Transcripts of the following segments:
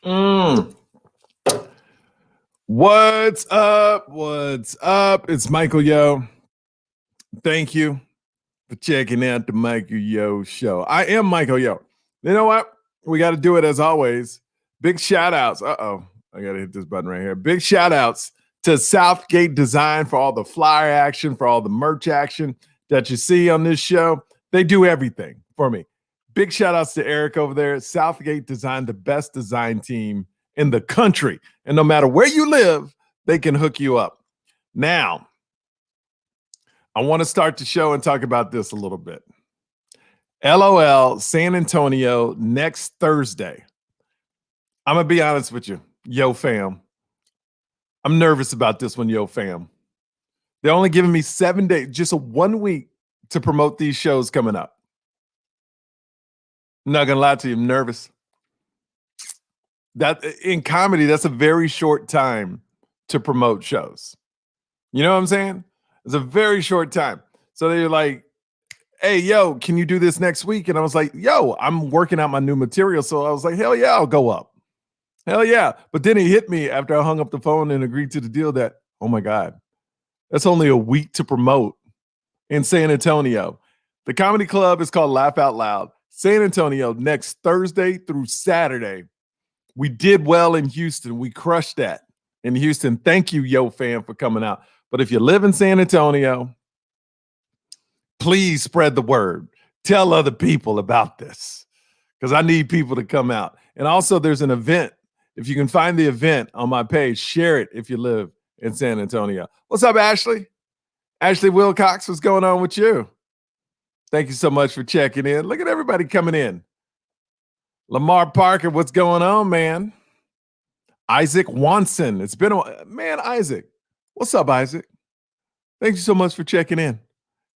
Mm. What's up? What's up? It's Michael Yo. Thank you for checking out the Michael Yo show. I am Michael Yo. You know what? We got to do it as always. Big shout outs. I got to hit this button right here. Big shout outs to Southgate Design for all the flyer action, for all the merch action that you see on this show. They do everything for me. Big shout outs to Eric over there. Southgate Design, the best design team in the country. And no matter where you live, they can hook you up. Now, I want to start the show and talk about this a little bit. LOL, San Antonio next Thursday. I'm going to be honest with you, Yo fam. I'm nervous about this one, Yo fam. They're only giving me 7 days, just a 1 week to promote these shows coming up. I'm not going to lie to you, I'm nervous. That in comedy, that's a very short time to promote shows. You know what I'm saying? It's a very short time. So they're like, hey, yo, can you do this next week? And I was like, yo, I'm working out my new material. So I was like, hell yeah, I'll go up. Hell yeah. But then he hit me after I hung up the phone and agreed to the deal that, oh my God, that's only a week to promote in San Antonio. The comedy club is called Laugh Out Loud. San Antonio next Thursday through Saturday. We did well in Houston. We crushed that in Houston. Thank you, Yo fam, for coming out. But if you live in San Antonio, please spread the word. Tell other people about this because I need people to come out. And also, there's an event. If you can find the event on my page, share it if you live in San Antonio. What's up, Ashley? Ashley Wilcox, what's going on with you? Thank you so much for checking in. Look at everybody coming in. Lamar Parker, what's going on, man? Isaac Wanson. It's been a man, Isaac. What's up, Isaac? Thank you so much for checking in.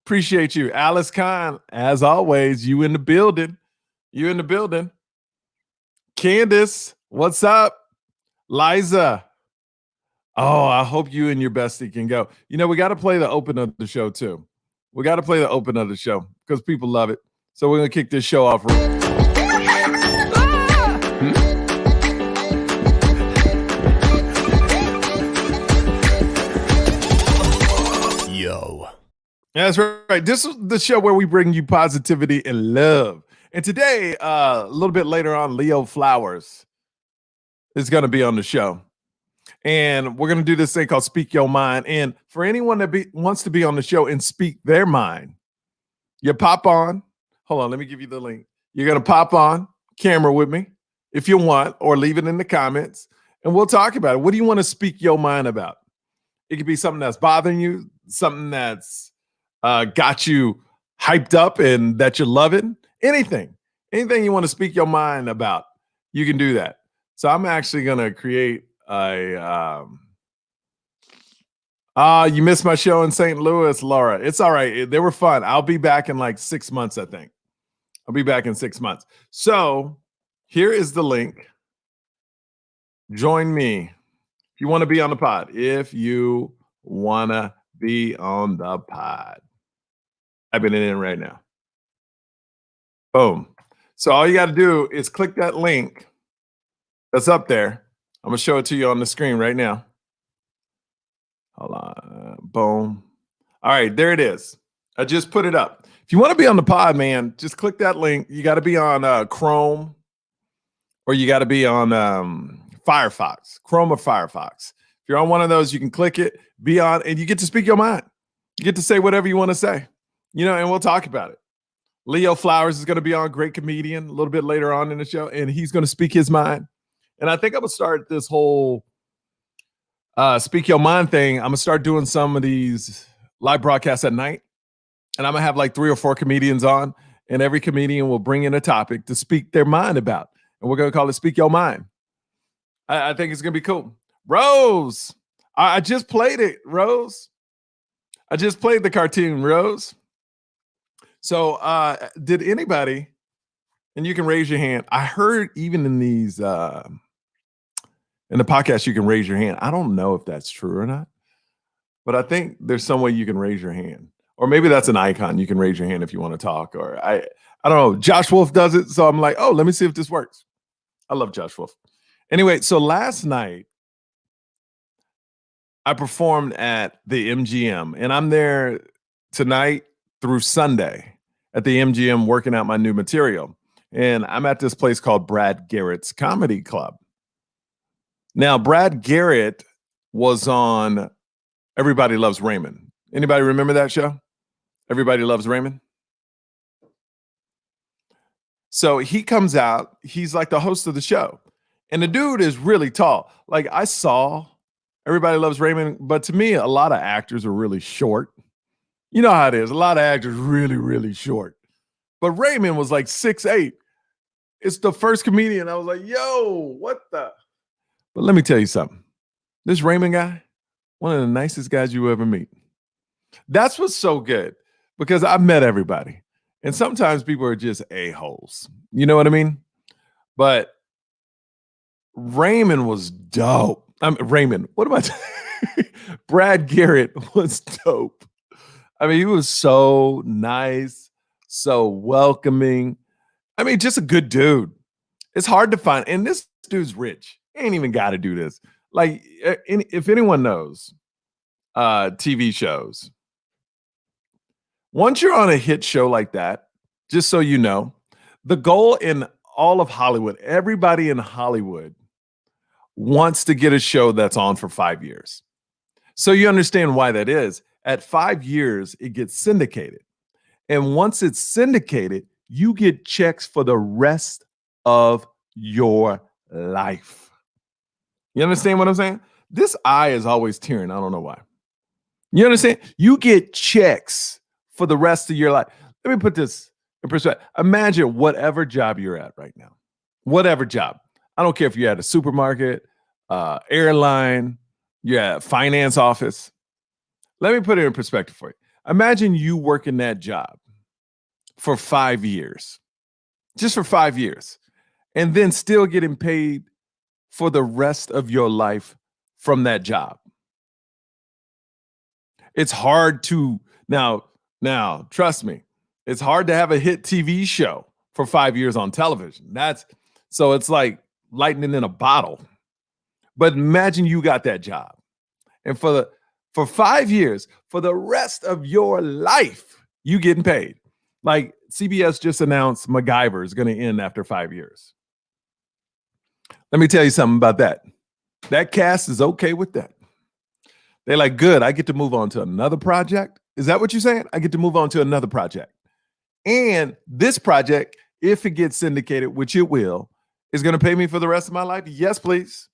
Appreciate you. Alice Khan, as always, you in the building. You in the building. Candace, what's up? Liza. Oh, I hope you and your bestie can go. You know, we got to play the open of the show, too. We got to play the open of the show because people love it. So we're going to kick this show off. Yo. That's right. This is the show where we bring you positivity and love. And today, a little bit later on, Leo Flowers is going to be on the show. And we're going to do this thing called Speak Your Mind. And for anyone that wants to be on the show and speak their mind, you pop on. Hold on, let me give you the link. You're going to pop on camera with me if you want, or leave it in the comments, and we'll talk about it. What do you want to speak your mind about? It could be something that's bothering you, something that's got you hyped up and that you're loving. Anything you want to speak your mind about, you can do that. So I'm actually going to create a you missed my show in St. Louis, Laura. It's all right. They were fun. I'll be back in like 6 months, I think. I'll be back in 6 months. So here is the link. Join me if you want to be on the pod. If you want to be on the pod. I've been in right now. Boom. So all you got to do is click that link that's up there. I'm going to show it to you on the screen right now. Hold on. Boom. All right, there it is. I just put it up. If you want to be on the pod, man, just click that link. You got to be on Chrome, or you got to be on Firefox, Chrome or Firefox. If you're on one of those, you can click it, be on, and you get to speak your mind. You get to say whatever you want to say, and we'll talk about it. Leo Flowers is going to be on, great comedian, a little bit later on in the show, and he's going to speak his mind. And I think I'm going to start this whole Speak Your Mind thing. I'm going to start doing some of these live broadcasts at night. And I'm going to have like 3 or 4 comedians on. And every comedian will bring in a topic to speak their mind about. And we're going to call it Speak Your Mind. I think it's going to be cool. Rose. I just played it, Rose. I just played the cartoon, Rose. So did anybody, and you can raise your hand. I heard even in these... in the podcast, you can raise your hand. I don't know if that's true or not, but I think there's some way you can raise your hand, or maybe that's an icon. You can raise your hand if you want to talk, or I don't know. Josh Wolf does it, so I'm like, oh, let me see if this works. I love Josh Wolf. Anyway, so last night I performed at the MGM, and I'm there tonight through Sunday at the MGM working out my new material. And I'm at this place called Brad Garrett's Comedy Club. Now, Brad Garrett was on Everybody Loves Raymond. Anybody remember that show? Everybody Loves Raymond. So he comes out, he's like the host of the show. And the dude is really tall. Like I saw Everybody Loves Raymond, but to me, a lot of actors are really short. You know how it is. A lot of actors really, really short. But Raymond was like 6'8". It's the first comedian. I was like, yo, what the? But let me tell you something. This Raymond guy, one of the nicest guys you ever meet. That's what's so good because I've met everybody. And sometimes people are just a-holes. You know what I mean? But Raymond was dope. Raymond, what am I Brad Garrett was dope. I mean, he was so nice, so welcoming. I mean, just a good dude. It's hard to find. And this dude's rich. He ain't even got to do this. Like, if anyone knows TV shows, once you're on a hit show like that, just so you know, the goal in all of Hollywood, everybody in Hollywood wants to get a show that's on for 5 years. So you understand why that is. At 5 years, it gets syndicated. And once it's syndicated, you get checks for the rest of your life. You understand what I'm saying? This eye is always tearing. I don't know why. You understand? You get checks for the rest of your life. Let me put this in perspective. Imagine whatever job you're at right now. Whatever job. I don't care if you're at a supermarket, airline, you're at a finance office. Let me put it in perspective for you. Imagine you working that job for 5 years, just for 5 years, and then still getting paid for the rest of your life from that job. It's hard to now, trust me, it's hard to have a hit TV show for 5 years on television. So it's like lightning in a bottle. But imagine you got that job. And for 5 years, for the rest of your life, you getting paid. Like CBS just announced MacGyver is going to end after 5 years. Let me tell you something about that. That cast is okay with that. They're like, good, I get to move on to another project. Is that what you're saying? I get to move on to another project. And this project, if it gets syndicated, which it will, is going to pay me for the rest of my life? Yes, please.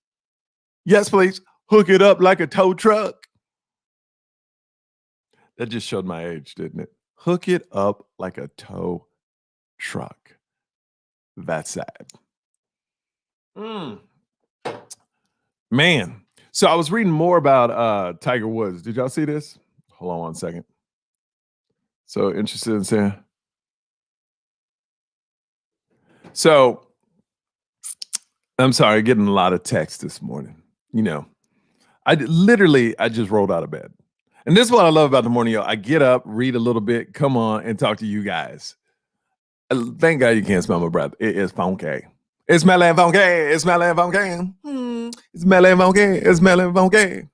Yes, please. Hook it up like a tow truck. That just showed my age, didn't it? Hook it up like a tow truck. That's sad. Man. So I was reading more about Tiger Woods. Did y'all see this? Hold on 1 second. So interested in saying. So I'm sorry, getting a lot of text this morning. You know, I just rolled out of bed. And this is what I love about the morning, yo. I get up, read a little bit, come on, and talk to you guys. Thank God you can't smell my breath. It is funky. It's smelling funky. It's smelling funky. It's smelling funky. It's smelling funky.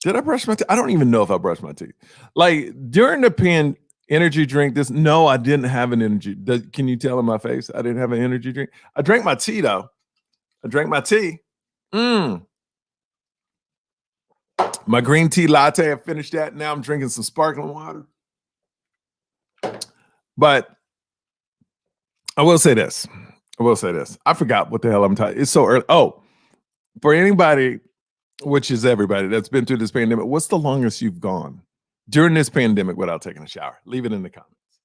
Did I brush my teeth? I don't even know if I brushed my teeth. Like during the energy drink, no, I didn't have an energy. Can you tell in my face I didn't have an energy drink? I drank my tea though. I drank my tea. My green tea latte, I finished that. Now I'm drinking some sparkling water. But I will say this. I forgot what the hell I'm talking. It's so early. Oh, for anybody, which is everybody that's been through this pandemic, what's the longest you've gone during this pandemic without taking a shower? Leave it in the comments.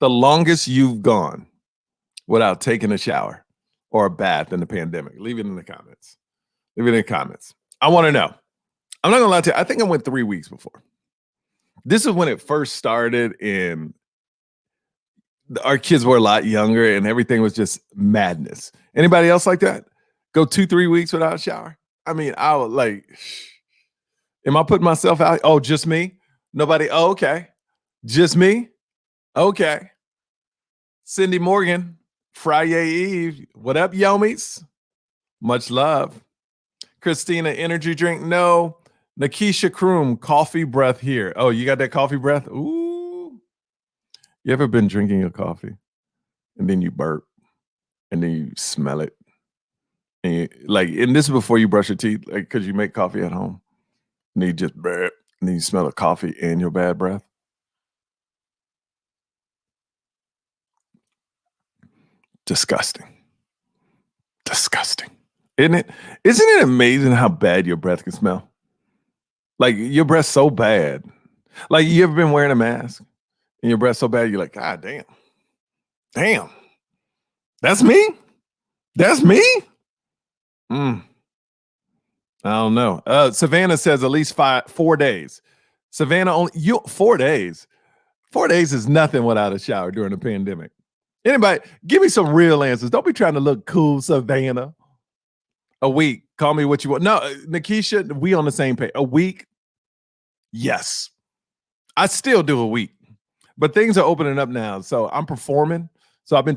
The longest you've gone without taking a shower or a bath in the pandemic. Leave it in the comments. Leave it in the comments. I want to know. I'm not gonna lie to you. I think I went 3 weeks before. This is when it first started, and our kids were a lot younger, and everything was just madness. Anybody else like that? Go 2-3 weeks without a shower? I mean, I was like, am I putting myself out? Oh, just me? Nobody? Oh, okay. Just me? Okay. Cindy Morgan, Friday Eve. What up, yomies? Much love. Christina, energy drink? No. Nakisha Kroom, coffee breath here. Oh, you got that coffee breath? Ooh. You ever been drinking your coffee and then you burp and then you smell it? And and this is before you brush your teeth, like because you make coffee at home. And then you just burp and then you smell the coffee and your bad breath. Disgusting. Disgusting. Isn't it? Isn't it amazing how bad your breath can smell? Like your breath's so bad. Like you ever been wearing a mask and your breath's so bad, you're like, God damn, damn, that's me? That's me? Mm, I don't know. Savannah says at least 4 days. Savannah only you 4 days. 4 days is nothing without a shower during the pandemic. Anybody, give me some real answers. Don't be trying to look cool, Savannah. A week. Call me what you want. No, Nikisha, we on the same page. A week? Yes. I still do a week. But things are opening up now. So I'm performing. So I've been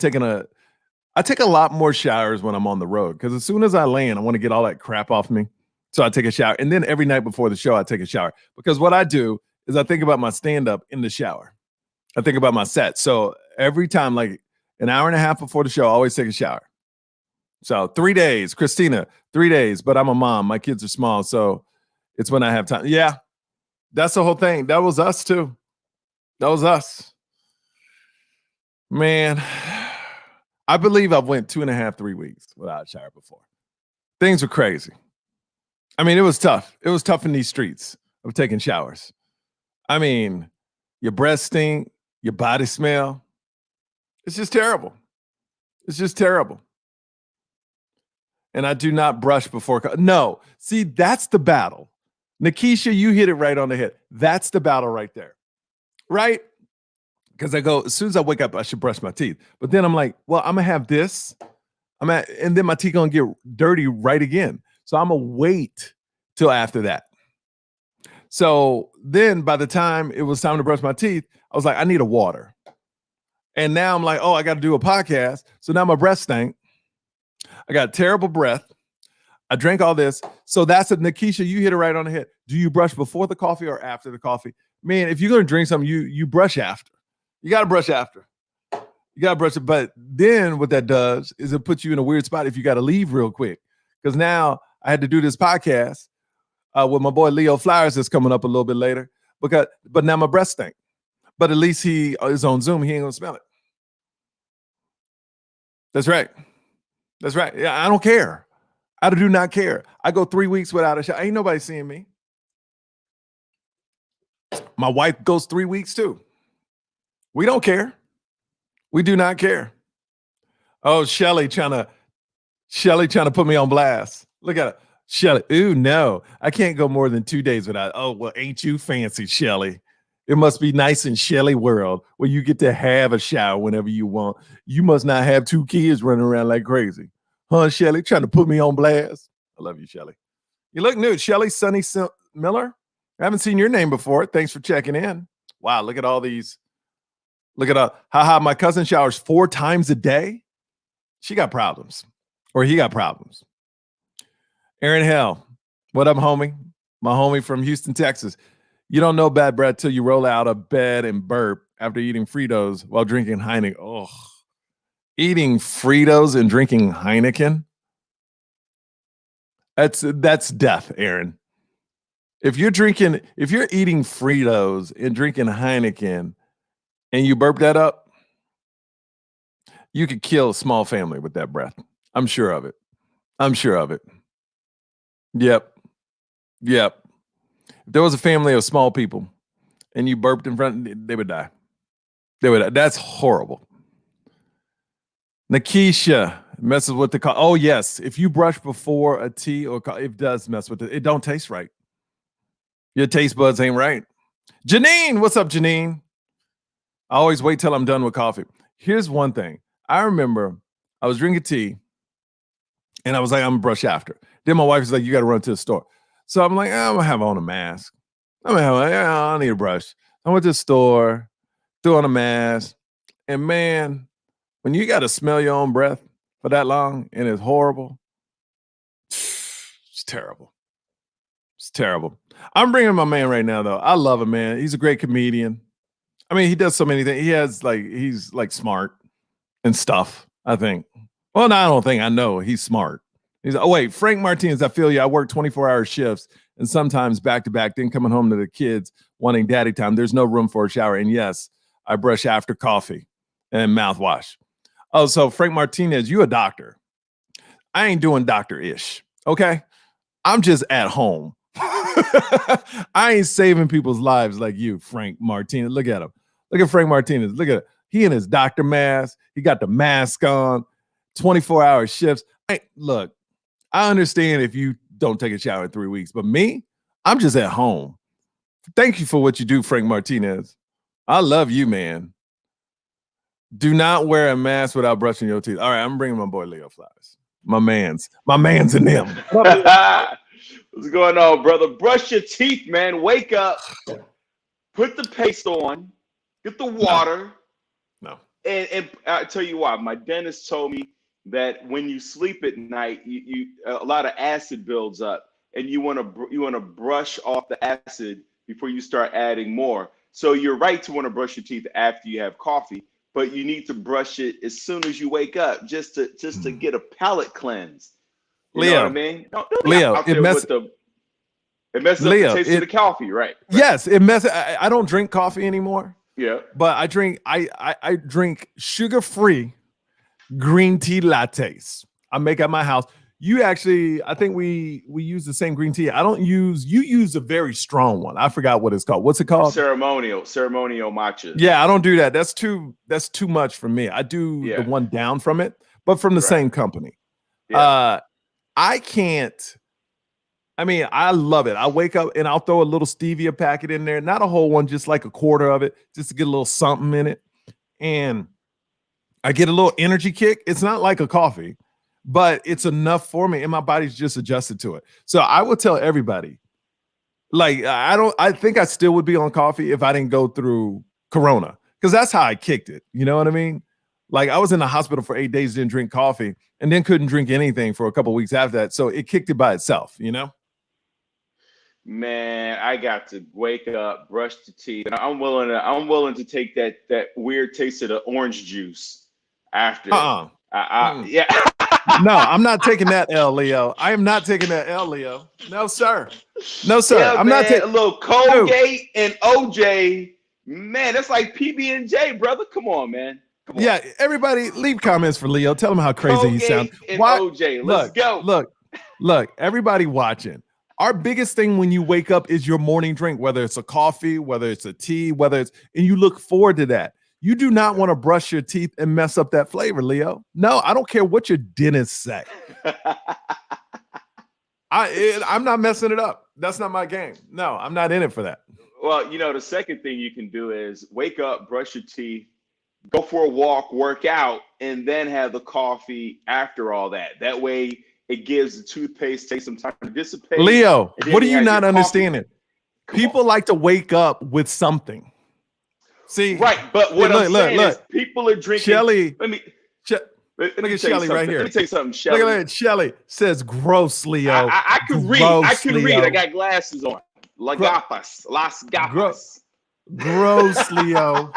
I take a lot more showers when I'm on the road because as soon as I land, I want to get all that crap off me. So I take a shower. And then every night before the show, I take a shower. Because what I do is I think about my stand-up in the shower. I think about my set. So every time, like an hour and a half before the show, I always take a shower. So 3 days, Christina, 3 days, but I'm a mom. My kids are small. So it's when I have time. Yeah, that's the whole thing. That was us too. That was us. Man, I believe I've went 2.5, 3 weeks without a shower before. Things were crazy. I mean, it was tough. It was tough in these streets of taking showers. I mean, your breath stink, your body smell. It's just terrible. It's just terrible. And I do not brush before. No, see, that's the battle. Nikisha, you hit it right on the head. That's the battle right there. Right? Because I go, as soon as I wake up, I should brush my teeth. But then I'm like, well, I'm gonna have this. And then my teeth gonna get dirty right again. So I'm gonna wait till after that. So then by the time it was time to brush my teeth, I was like, I need a water. And now I'm like, oh, I got to do a podcast. So now my breath stank. I got terrible breath. I drank all this. So that's it, Nikisha, you hit it right on the head. Do you brush before the coffee or after the coffee? Man, if you're gonna drink something, you brush after. You gotta brush after. You gotta brush it. But then what that does is it puts you in a weird spot if you gotta leave real quick. Because now I had to do this podcast with my boy Leo Flowers that's coming up a little bit later. But now my breath stink. But at least he is on Zoom, he ain't gonna smell it. That's right. That's right. Yeah, I don't care. I do not care. I go 3 weeks without a shower. Ain't nobody seeing me. My wife goes 3 weeks too. We don't care. We do not care. Oh, Shelly trying to put me on blast. Look at it. Shelly. Ooh, no. I can't go more than 2 days without. Oh, well, ain't you fancy, Shelly? It must be nice in Shelly world where you get to have a shower whenever you want. You must not have 2 kids running around like crazy. Huh, Shelly? Trying to put me on blast. I love you, Shelly. You look new. Shelly Sunny Miller. I haven't seen your name before. Thanks for checking in. Wow, look at all these. Look at haha, my cousin showers 4 times a day. She got problems. Or he got problems. Aaron Hell. What up, homie? My homie from Houston, Texas. You don't know bad breath till you roll out of bed and burp after eating Fritos while drinking Heineken. Oh, eating Fritos and drinking Heineken? That's death, Aaron. If you're eating Fritos and drinking Heineken and you burp that up, you could kill a small family with that breath. I'm sure of it. I'm sure of it. Yep. Yep. If there was a family of small people and you burped in front, they would die. They would die. That's horrible. Nikisha messes with the oh yes. If you brush before a tea or it does mess with it. It don't taste right. Your taste buds ain't right. Janine, what's up, Janine? I always wait till I'm done with coffee. Here's one thing. I remember I was drinking tea and I was like, I'm gonna brush after. Then my wife was like, you got to run to the store. So I'm like, I'm gonna have on a mask. I need a brush. I went to the store, threw on a mask, and man, when you got to smell your own breath for that long and it's horrible, terrible. It's terrible. I'm bringing my man right now, though. I love him, man. He's a great comedian. I mean, he does so many things. He's like smart and stuff, I think. Well, no, I don't think. I know he's smart. Wait, Frank Martinez, I feel you. I work 24-hour shifts and sometimes back to back, then coming home to the kids wanting daddy time. There's no room for a shower. And yes, I brush after coffee and mouthwash. Oh, so Frank Martinez, you a doctor. I ain't doing doctor-ish, okay? I'm just at home. I ain't saving people's lives like you, Frank Martinez. Look at him. Look at Frank Martinez. Look at it. He in his doctor mask. He got the mask on, 24-hour shifts. Look, I understand if you don't take a shower in 3 weeks, but me, I'm just at home. Thank you for what you do, Frank Martinez. I love you, man. Do not wear a mask without brushing your teeth. All right, I'm bringing my boy Leo Flowers. My man's in them. What's going on, brother? Brush your teeth, man. Wake up. Put the paste on. Get the water. No. And I tell you why. My dentist told me that when you sleep at night, you a lot of acid builds up, and you want to brush off the acid before you start adding more. So you're right to want to brush your teeth after you have coffee, but you need to brush it as soon as you wake up, just to get a palate cleanse. You know what I mean? Leo, it messes up the taste of the coffee, right? Yes, it messes. I don't drink coffee anymore. Yeah, but I drink sugar-free green tea lattes. I make at my house. You actually, I think we use the same green tea. You use a very strong one. I forgot what it's called. What's it called? Ceremonial matcha. Yeah, I don't do that. That's too much for me. I do the one down from it, but from the same company. Yeah. I can't. I mean, I love it. I wake up and I'll throw a little stevia packet in there, not a whole one, just like a quarter of it, just to get a little something in it. And I get a little energy kick. It's not like a coffee, but it's enough for me, and my body's just adjusted to it. So I will tell everybody, like, I think I still would be on coffee if I didn't go through Corona, because that's how I kicked it. You know what I mean? Like, I was in the hospital for 8 days, didn't drink coffee, and then couldn't drink anything for a couple of weeks after that. So it kicked it by itself, you know? Man, I got to wake up, brush the teeth, and I'm willing to take that weird taste of the orange juice after. Yeah. No, I'm not taking that L, Leo. I am not taking that L, Leo. No, sir. No, sir. Yeah, I'm not taking a little Colgate and OJ. Man, that's like PB&J, brother. Come on, man. Come on. Yeah, everybody leave comments for Leo. Tell him how crazy Colgate he sounds. And OJ. Let's go. Look, everybody watching. Our biggest thing when you wake up is your morning drink, whether it's a coffee, whether it's a tea, and you look forward to that. You do not want to brush your teeth and mess up that flavor, Leo. No, I don't care what your dentist say. I'm not messing it up. That's not my game. No, I'm not in it for that. Well, the second thing you can do is wake up, brush your teeth, go for a walk, work out, and then have the coffee after all that. That way it gives the toothpaste take some time to dissipate. Leo, what are you not understanding? People like to wake up with something. See, right, but what I'm saying is people are drinking. Shelly, look at Shelly right here. Let me tell you something, Shelly. Look at that. Shelly says gross, Leo. I can read. I can read. I got glasses on. Las gafas. Gross, Leo.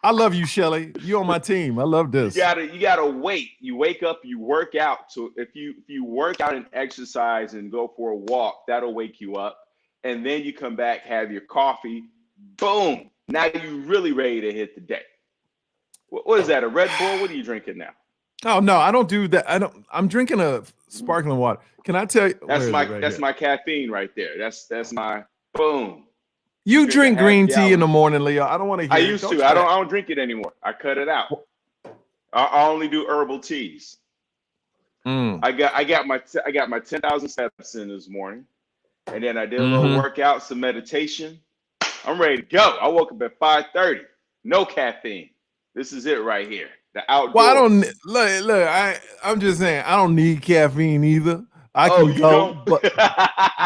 I love you, Shelly. You on my team. I love this. You gotta wait. You wake up, you work out. So if you work out and exercise and go for a walk, that'll wake you up. And then you come back, have your coffee. Boom. Now you're really ready to hit the day. What is that? A Red Bull? What are you drinking now? Oh no, I don't do that. I'm drinking a sparkling water. Can I tell you? That's my caffeine right there. That's my boom. You drink green tea in the morning, Leo. I don't want to hear. I used to. I don't drink it anymore. I cut it out. I only do herbal teas. I got my 10,000 steps in this morning, and then I did a little workout, some meditation. I'm ready to go. I woke up at 5:30. No caffeine. This is it right here. The outdoors. Well, I don't look. I'm just saying I don't need caffeine either. I can go, but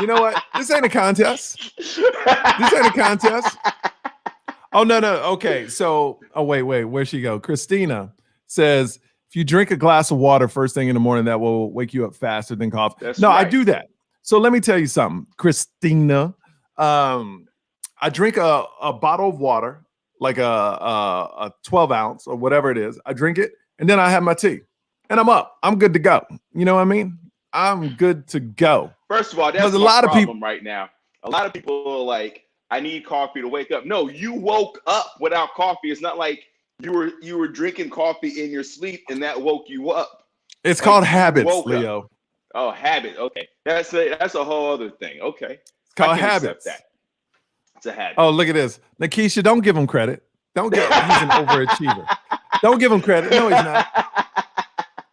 you know what? This ain't a contest. This ain't a contest. Oh no. Okay, so wait. Where'd she go? Christina says If you drink a glass of water first thing in the morning, that will wake you up faster than coffee. That's no, right. I do that. So let me tell you something, Christina. I drink a bottle of water, like a 12 ounce or whatever it is. I drink it, and then I have my tea, and I'm up. I'm good to go. You know what I mean? I'm good to go. First of all, that's a my lot of problem people right now. A lot of people are like, I need coffee to wake up. No, you woke up without coffee. It's not like you were drinking coffee in your sleep and that woke you up. It's Like, called you habits, woke Leo. up. Oh, habit. Okay, that's a whole other thing. Okay, It's called I can accept habits. that. It's a habit. Oh, look at this. Nikisha, don't give him credit. Don't give he's an overachiever. Don't give him credit. No, he's not.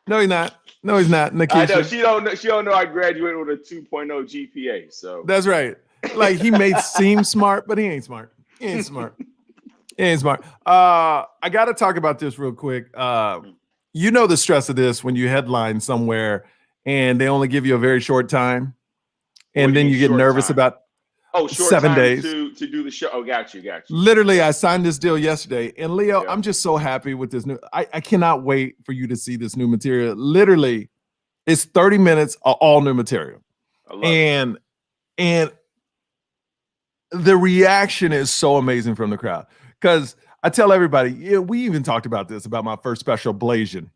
No, he's not. No, he's not. Nikisha. I know she don't know I graduated with a 2.0 GPA. So that's right. Like he may seem smart, but he ain't smart. He ain't smart. He ain't smart. I gotta talk about this real quick. You know the stress of this when you headline somewhere and they only give you a very short time, and then you get nervous about short 7 time days to do the show. Oh, got you. Literally, I signed this deal yesterday, and Leo, Yeah. I'm just so happy with this new. I cannot wait for you to see this new material. Literally, it's 30 minutes of all new material, I love it. and the reaction is so amazing from the crowd. Because I tell everybody, yeah, we even talked about this about my first special, Blasian.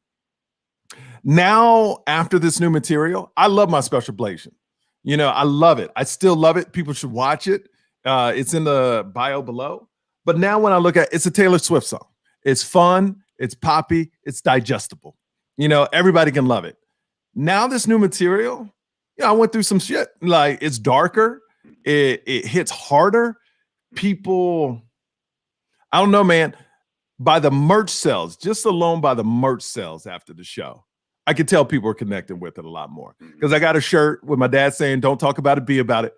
Now, after this new material, I love my special Blasian. You know, I love it. I still love it. People should watch it. It's in the bio below. But now when I look at it's a Taylor Swift song. It's fun, it's poppy, it's digestible. You know, everybody can love it. Now this new material, you know, I went through some shit. Like it's darker, it hits harder. People, I don't know, man. By the merch sales, just alone by the merch sales after the show, I could tell people are connecting with it a lot more. Because I got a shirt with my dad saying, "Don't talk about it, be about it."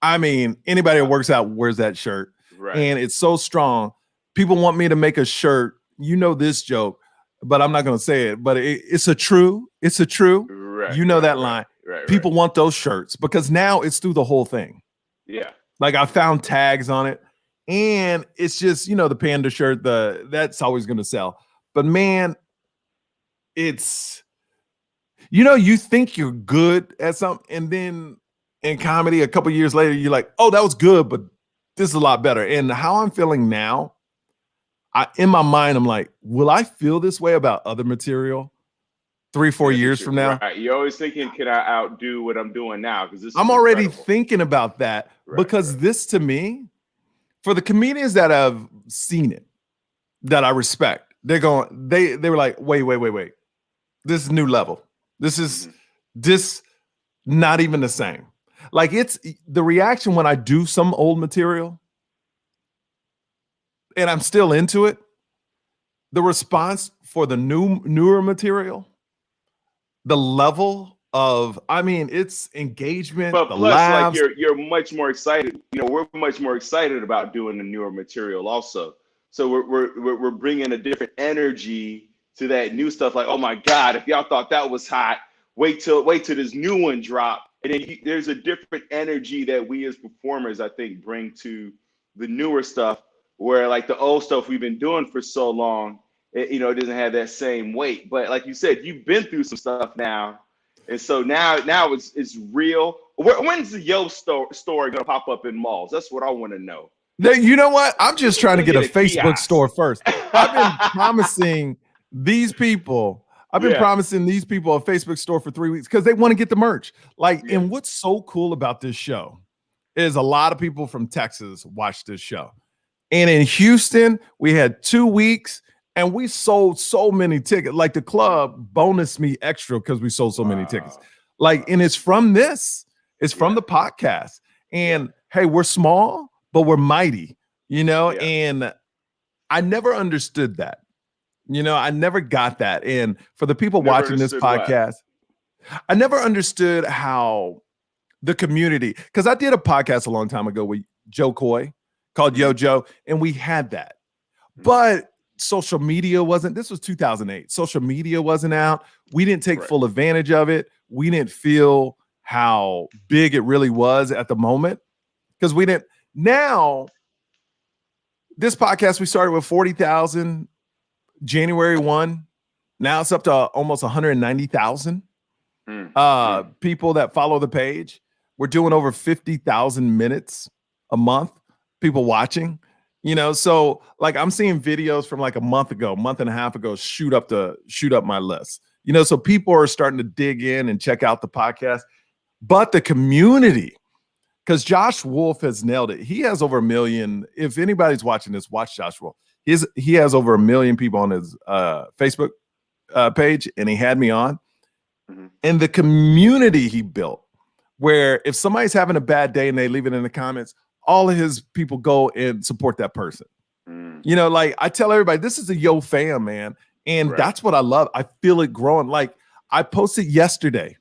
I mean, anybody that works out wears that shirt. Right. And it's so strong. People want me to make a shirt. You know this joke, but I'm not going to say it. But it's a true. Right, you know that line. Right. People want those shirts because now it's through the whole thing. Yeah. Like I found tags on it, and it's just, you know, the panda shirt. That's always going to sell. But man, it's, you know, you think you're good at something, and then in comedy, a couple years later, you're like, "Oh, that was good, but this is a lot better." And how I'm feeling now, in my mind, I'm like, will I feel this way about other material 3-4 years from now? Right. You're always thinking, can I outdo what I'm doing now? Because I'm already thinking about that because this, to me, for the comedians that have seen it, that I respect, they're going, they were like, wait. This is new level. This is this not even the same. Like it's the reaction when I do some old material and I'm still into it. The response for the newer material, the level of, I mean, it's engagement. But the plus, laughs. like you're much more excited. You know, we're much more excited about doing the newer material also. So we're bringing a different energy to that new stuff. Like, oh my God, if y'all thought that was hot, wait till this new one drop. And then there's a different energy that we as performers, I think, bring to the newer stuff, where like the old stuff we've been doing for so long, it doesn't have that same weight. But like you said, you've been through some stuff now, and so now it's real. When's the Yo store gonna pop up in malls? That's what I want to know. You know what? I'm just trying to get a Facebook kiosk store first. I've been promising these people. I've been promising these people a Facebook store for 3 weeks because they want to get the merch. Like, and what's so cool about this show is a lot of people from Texas watch this show. And in Houston, we had 2 weeks and we sold so many tickets. Like the club bonused me extra because we sold so many tickets. Like, and it's from this. It's from the podcast. And hey, we're small, but we're mighty, and I never understood that. I never got that. And for the people watching this podcast, I never understood how the community, because I did a podcast a long time ago with Joe Coy called Yo Joe, and we had that. But social media wasn't, this was 2008. Social media wasn't out. We didn't take full advantage of it. We didn't feel how big it really was at the moment because we didn't. Now, this podcast, we started with 40,000 January 1. Now it's up to almost 190,000 people that follow the page. We're doing over 50,000 minutes a month, people watching, so like I'm seeing videos from like a month and a half ago, shoot up my list, so people are starting to dig in and check out the podcast, but the community, because Josh Wolf has nailed it. He has over 1 million. If anybody's watching this, watch Josh Wolf. He has over 1 million people on his Facebook page, and he had me on. And the community he built, where if somebody's having a bad day and they leave it in the comments, all of his people go and support that person. Like I tell everybody, this is a Yo fam, man. And that's what I love. I feel it growing. Like I posted yesterday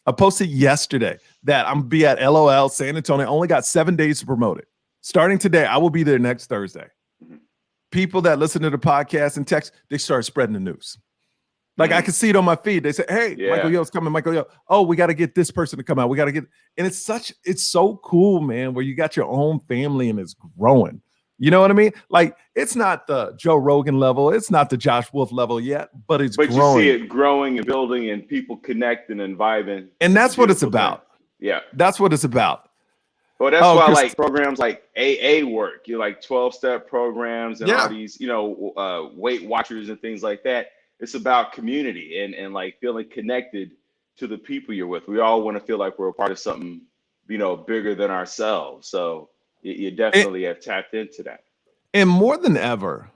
that I'm be at LOL San Antonio. I only got 7 days to promote it. Starting today, I will be there next Thursday. People that listen to the podcast and text, they start spreading the news. Like I can see it on my feed. They say, "Hey, Michael Yo's coming. Michael Yo. Oh, we got to get this person to come out. We got to get." And it's so cool, man. Where you got your own family and it's growing. You know what I mean? Like it's not the Joe Rogan level, it's not the Josh Wolf level yet, but it's growing. You see it growing and building, and people connecting and vibing. And that's what it's about. Yeah, that's what it's about. Well, that's why like programs like AA work. You like 12-step programs and all these, Weight Watchers and things like that. It's about community and like feeling connected to the people you're with. We all want to feel like we're a part of something, bigger than ourselves. So you definitely have tapped into that. And more than ever,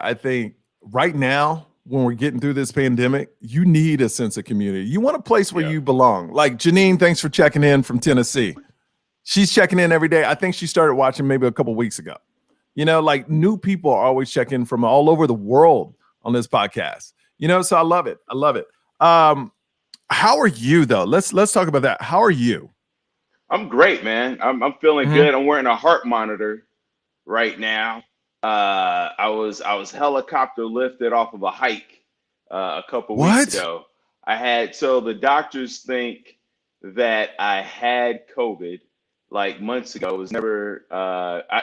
I think right now, when we're getting through this pandemic, you need a sense of community. You want a place where you belong. Like Janine, thanks for checking in from Tennessee. She's checking in every day. I think she started watching maybe a couple weeks ago. Like new people are always checking from all over the world on this podcast. So I love it. How are you though? Let's talk about that. How are you? I'm great, man. I'm feeling good. I'm wearing a heart monitor right now. I was helicopter lifted off of a hike a couple weeks ago. So the doctors think that I had COVID like months ago. It was never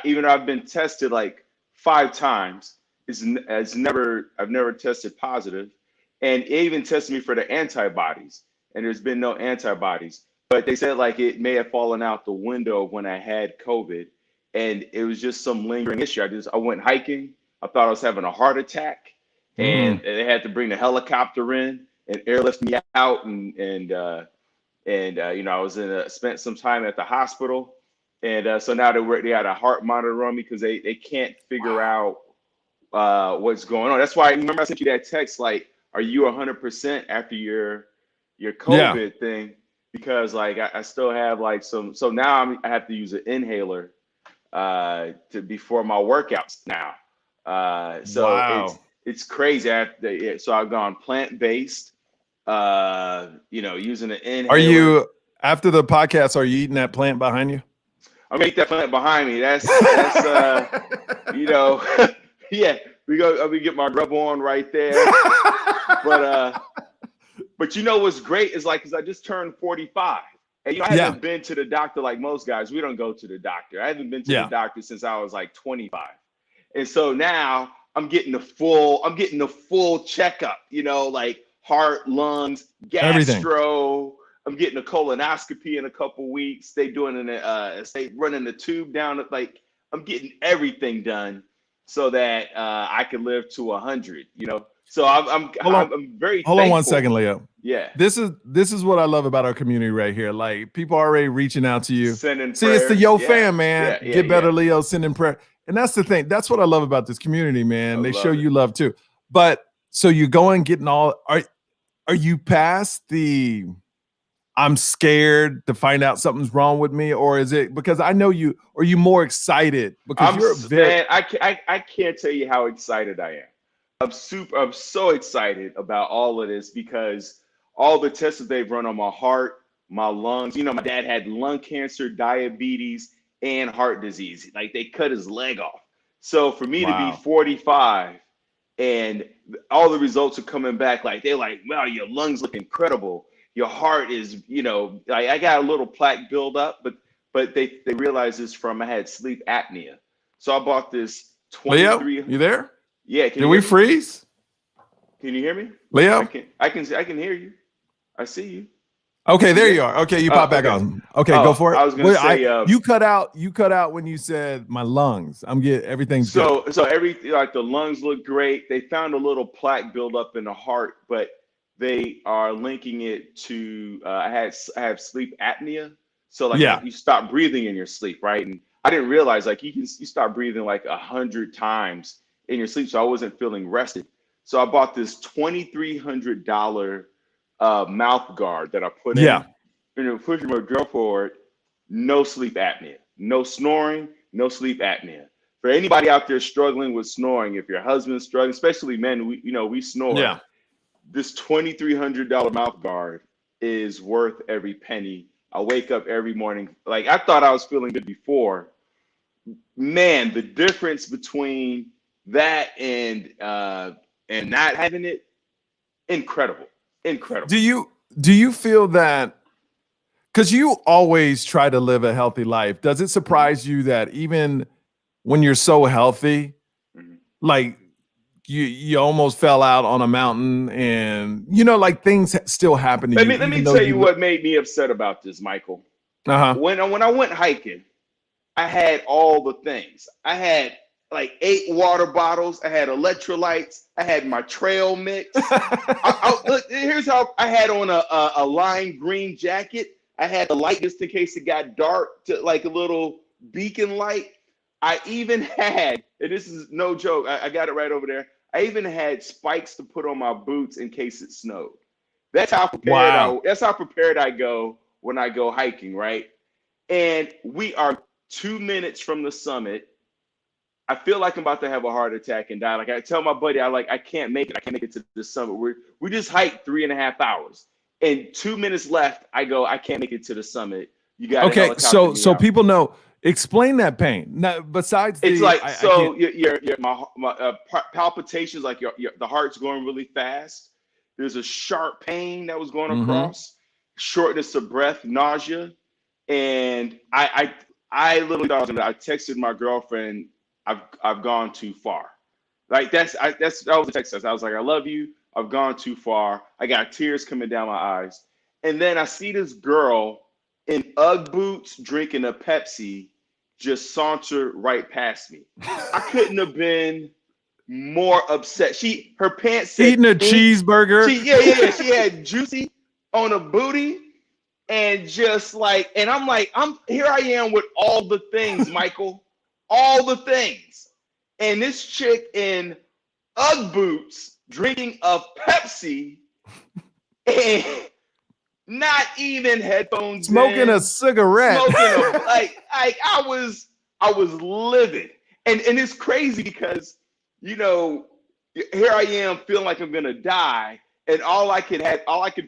even though I've been tested like 5 times, I've never tested positive. And it even tested me for the antibodies, and there's been no antibodies. But they said like it may have fallen out the window when I had COVID, and it was just some lingering issue. I went hiking. I thought I was having a heart attack, and they had to bring the helicopter in and airlift me out, and I was spent some time at the hospital, and so now they had a heart monitor on me because they can't figure out what's going on. That's why remember I sent you that text like, are you 100% after your COVID thing? Because like I still have like so now I have to use an inhaler before my workouts now. It's crazy. So I've gone plant-based, using an inhaler. Are you after the podcast? Are you eating that plant behind you? I'm gonna eat that plant behind me. That's yeah. I'm gonna get my grub on right there. But what's great is like, because I just turned 45, and I haven't been to the doctor like most guys. We don't go to the doctor. I haven't been to the doctor since I was like 25, and so now I'm getting the full checkup. Like heart, lungs, gastro. Everything. I'm getting a colonoscopy in a couple weeks. They running the tube down. Like I'm getting everything done so that I can live to 100. So I'm very thankful. Hold on 1 second, Leo. Yeah. This is what I love about our community right here. Like people are already reaching out to you. Sending See, prayers. it's the Yo fam, man. Get better, Leo, sending prayer. And that's the thing. That's what I love about this community, man. They show you love too. But so you going getting all are you past the I'm scared to find out something's wrong with me, or is it because I know you? Or are you more excited because I can't tell you how excited I am. I'm so excited about all of this because all the tests that they've run on my heart, my lungs. My dad had lung cancer, diabetes, and heart disease. Like they cut his leg off. So for me to be 45 and all the results are coming back, like they're like, wow, your lungs look incredible. Your heart is, I got a little plaque build up, but they realized this from I had sleep apnea. So I bought this 23. Leo, you there? Yeah. Did we freeze? Can you hear me? Leo? I can hear you. I see you. Okay, there you are. Okay, you pop back on. Okay, go for it. I was gonna say you cut out when you said my lungs. I'm getting everything's good. So everything, like the lungs look great. They found a little plaque buildup in the heart, but they are linking it to I have sleep apnea. So like Yeah. you stop breathing in your sleep, right? And I didn't realize like you start breathing like 100 times in your sleep. So I wasn't feeling rested. So I bought this $2,300 mouth guard that I put in, pushing my girl forward. No sleep apnea, no snoring, no sleep apnea. For anybody out there struggling with snoring, if your husband's struggling, especially men, we snore. Yeah. This $2,300 mouth guard is worth every penny. I wake up every morning. Like I thought I was feeling good before. Man, the difference between that and not having it, incredible. Do you feel that, because you always try to live a healthy life, does it surprise you that even when you're so healthy, like you almost fell out on a mountain and like things still happen to you? Let me tell you what made me upset about this, Michael. When I went hiking, I had all the things. I had like 8 water bottles. I had electrolytes. I had my trail mix. Look, here's how I had on a lime green jacket. I had the light just in case it got dark, to like a little beacon light. I even had, and this is no joke, I got it right over there. I even had spikes to put on my boots in case it snowed. That's how prepared that's how prepared I go when I go hiking, right? And we are 2 minutes from the summit. I feel like I'm about to have a heart attack and die. Like I tell my buddy, I can't make it. I can't make it to the summit. We just hiked 3.5 hours. And 2 minutes left, I go, I can't make it to the summit. You got okay. So people know. Explain that pain. Now, besides it's like your palpitations, like the heart's going really fast. There's a sharp pain that was going across, shortness of breath, nausea, and I literally thought I texted my girlfriend, I've gone too far. Like that was the text. I was like, I love you. I've gone too far. I got tears coming down my eyes. And then I see this girl in UGG boots drinking a Pepsi just saunter right past me. I couldn't have been more upset. Her pants said eating a cheeseburger. She had juicy on a booty and just like, and I'm like, here I am with all the things, Michael, all the things. And this chick in UGG boots drinking a Pepsi and not even headphones, smoking a cigarette, I was livid, and it's crazy because here I am feeling like I'm gonna die, and all I could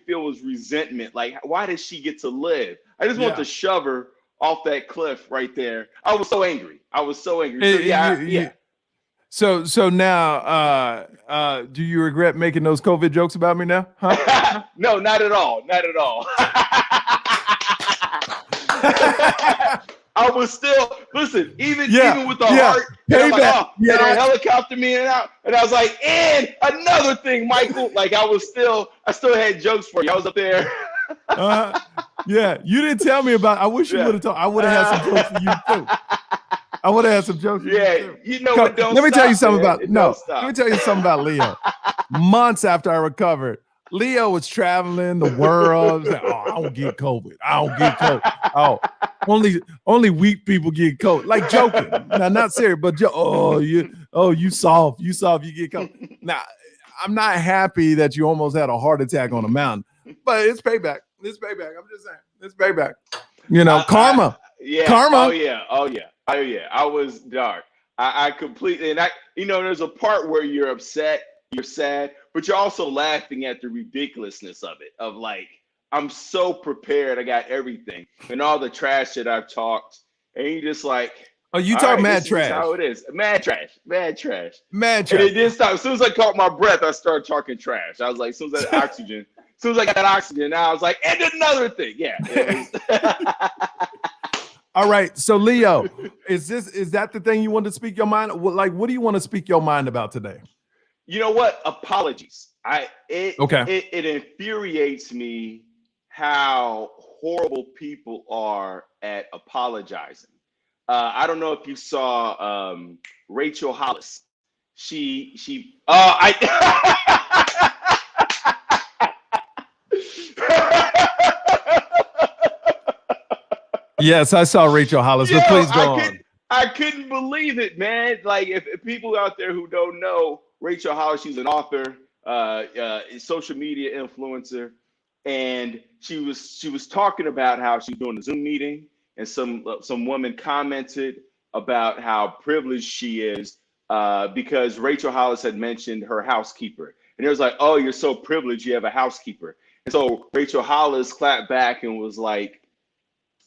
feel was resentment. Like, why does she get to live? I just want to shove her off that cliff right there. I was so angry. So So now, do you regret making those COVID jokes about me now? Huh? No, not at all. Not at all. I was still even with the heart. And I'm like, they helicopter me in and out, and I was like, and another thing, Michael. Like I still had jokes for you. I was up there. Yeah, you didn't tell me about. I wish you would have told. I would have had some jokes for you too. I would have had some jokes. Let me tell you something about Leo. Months after I recovered, Leo was traveling the world. Like, I don't get COVID. Oh, only weak people get COVID. Like joking. Now, not serious, but you soft. You get COVID. Now, I'm not happy that you almost had a heart attack on a mountain, but it's payback. I'm just saying, it's payback. Karma. Karma. Oh yeah. I was dark. I completely, and there's a part where you're upset, you're sad, but you're also laughing at the ridiculousness of it. Of like, I'm so prepared. I got everything and all the trash that I've talked, and you just like, oh, you talk mad trash. How it is, mad trash. And it didn't stop. As soon as I caught my breath, I started talking trash. I was like, as soon as I got oxygen, I was like, and another thing, All right, so Leo, is that the thing you want to speak your mind? Like, what do you want to speak your mind about today? You know what? Apologies. Okay. It infuriates me how horrible people are at apologizing. I don't know if you saw Rachel Hollis. She I Yes, I saw Rachel Hollis, Yo, but please go on. I couldn't believe it, man. Like if people out there who don't know Rachel Hollis, she's an author, social media influencer, and she was talking about how she's doing a Zoom meeting, and some woman commented about how privileged she is because Rachel Hollis had mentioned her housekeeper, and it was like, oh, you're so privileged, you have a housekeeper, and so Rachel Hollis clapped back and was like,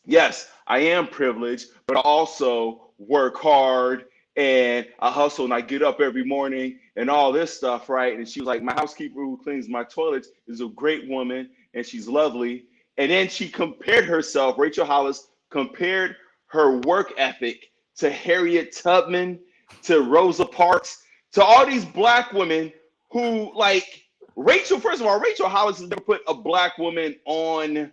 yes, I am privileged, but I also work hard and I hustle and I get up every morning and all this stuff, right? And she was like, my housekeeper who cleans my toilets is a great woman and she's lovely. And then she compared herself, Rachel Hollis compared her work ethic to Harriet Tubman, to Rosa Parks, to all these black women who like Rachel. First of all, Rachel Hollis has never put a black woman on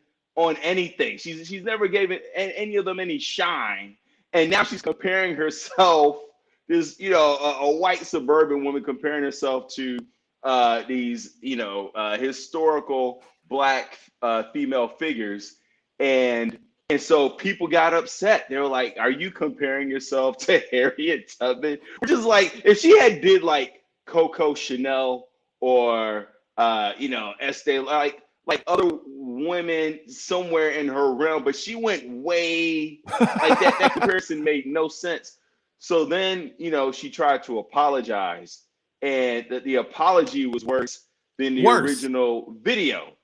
anything. She's never given any of them any shine, and now she's comparing herself. This a white suburban woman comparing herself to these historical black female figures, and so people got upset. They were like, "Are you comparing yourself to Harriet Tubman?" Which is like if she had did like Coco Chanel or Estee like other women somewhere in her realm, but she went way like that. That comparison made no sense. So then, she tried to apologize, and the apology was worse than the original video.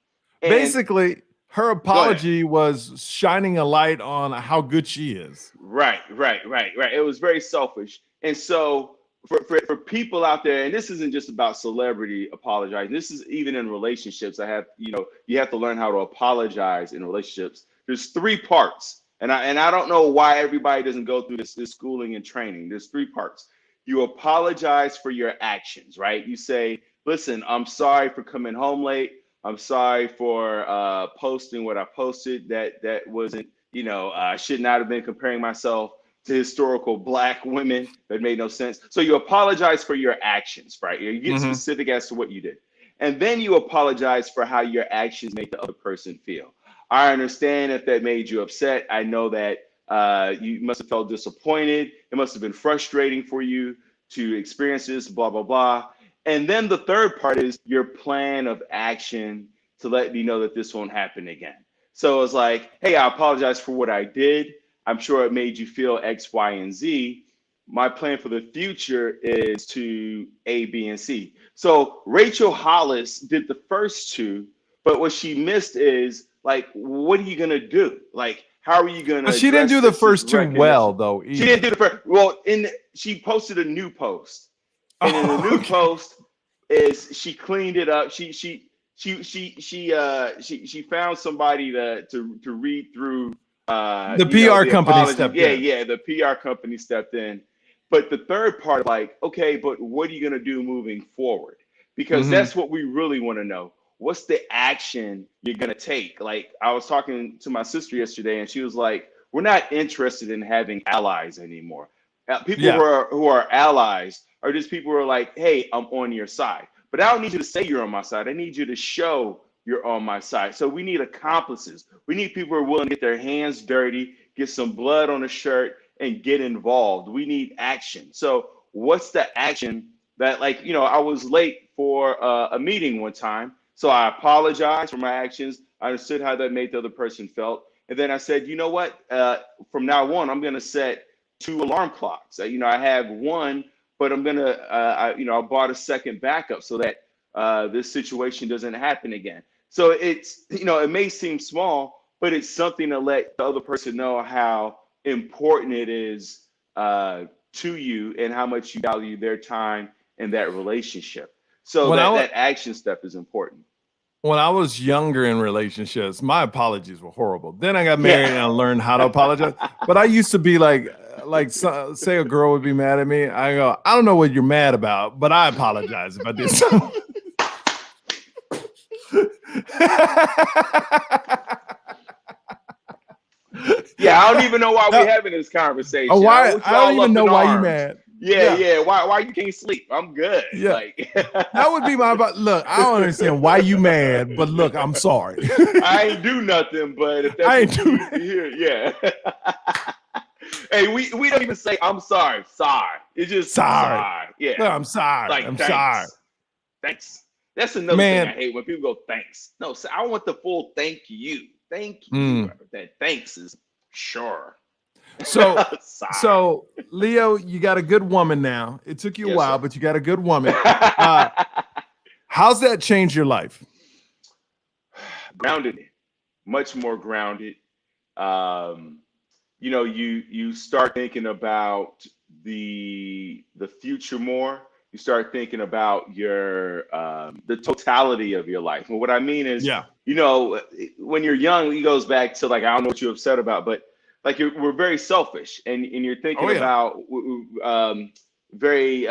And basically, her apology was shining a light on how good she is. Right. It was very selfish. And so for people out there, and this isn't just about celebrity apologizing. This is even in relationships. You have to learn how to apologize in relationships. There's three parts, and I don't know why everybody doesn't go through this schooling and training. There's three parts. You apologize for your actions, right? You say, "Listen, I'm sorry for coming home late. I'm sorry for posting what I posted. That wasn't, I should not have been comparing myself to historical black women. That made no sense." So you apologize for your actions, right? You get specific as to what you did. And then you apologize for how your actions make the other person feel. I understand if that made you upset. I know that you must have felt disappointed. It must have been frustrating for you to experience this, blah, blah, blah. And then the third part is your plan of action to let me know that this won't happen again. So it's like, hey, I apologize for what I did. I'm sure it made you feel X, Y, and Z. My plan for the future is to A, B, and C. So Rachel Hollis did the first two, but what she missed is like, what are you gonna do? Like, how are you gonna? She didn't do the first two well, though. Either. She didn't do the first. Well, she posted a new post, and in the new post is she cleaned it up. She found somebody to read through. The PR company stepped in. Yeah, the PR company stepped in. But the third part, like, okay, but what are you going to do moving forward? Because that's what we really want to know. What's the action you're going to take? Like, I was talking to my sister yesterday, and she was like, we're not interested in having allies anymore. People who are allies are just people who are like, hey, I'm on your side. But I don't need you to say you're on my side. I need you to show you're on my side. So we need accomplices. We need people who are willing to get their hands dirty, get some blood on a shirt, and get involved. We need action. So what's the action that, like, I was late for a meeting one time. So I apologized for my actions. I understood how that made the other person felt. And then I said, you know what? From now on, I'm going to set 2 alarm clocks. I have one, but I'm going to, I bought a second backup so that this situation doesn't happen again. So it's, it may seem small, but it's something to let the other person know how important it is to you and how much you value their time in that relationship. So that action step is important. When I was younger in relationships, my apologies were horrible. Then I got married and I learned how to apologize. But I used to be like, like say a girl would be mad at me, I go, I don't know what you're mad about, but I apologize about this. Yeah, I don't even know why we're having this conversation. Oh, why? want I don't y'all even up know in why you arms. mad. Yeah. Why you can't sleep? I'm good. Yeah. Like That would be my look. I don't understand why you mad, but look, I'm sorry. I ain't do nothing, but if I that's ain't what you do need to hear, yeah. Hey, we don't even say I'm sorry. Sorry. It's just Sorry. Yeah. No, I'm sorry. Like I'm thanks. sorry. Thanks. That's another Man. thing I hate when people go thanks. No, so I want the full thank you. Thank you. Mm. That thanks is sure. So Sorry. so Leo, you got a good woman now. It took you a Yes, while, sir. but you got a good woman. How's that changed your life? Grounded, much more grounded. You know, you start thinking about the future more. You start thinking about your the totality of your life. And what I mean is, Yeah. you know, when you're young, it goes back to like I don't know what you're upset about, but like we're very selfish, and you're thinking Oh, yeah. about very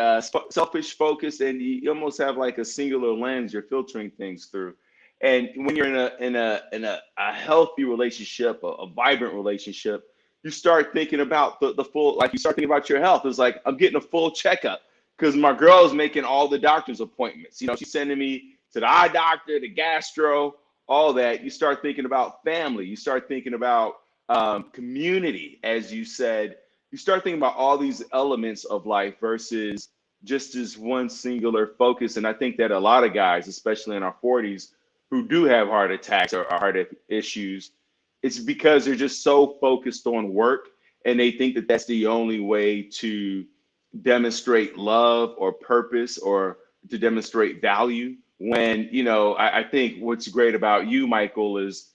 selfish focused, and you almost have like a singular lens you're filtering things through. And when you're in a healthy relationship, a vibrant relationship, you start thinking about the full, like you start thinking about your health. It's like I'm getting a full checkup because my girl is making all the doctor's appointments. You know, she's sending me to the eye doctor, the gastro, all that. You start thinking about family. You start thinking about community, as you said. You start thinking about all these elements of life versus just this one singular focus. And I think that a lot of guys, especially in our 40s, who do have heart attacks or heart issues, it's because they're just so focused on work and they think that that's the only way to demonstrate love or purpose or to demonstrate value. When, you know, I think what's great about you, Michael, is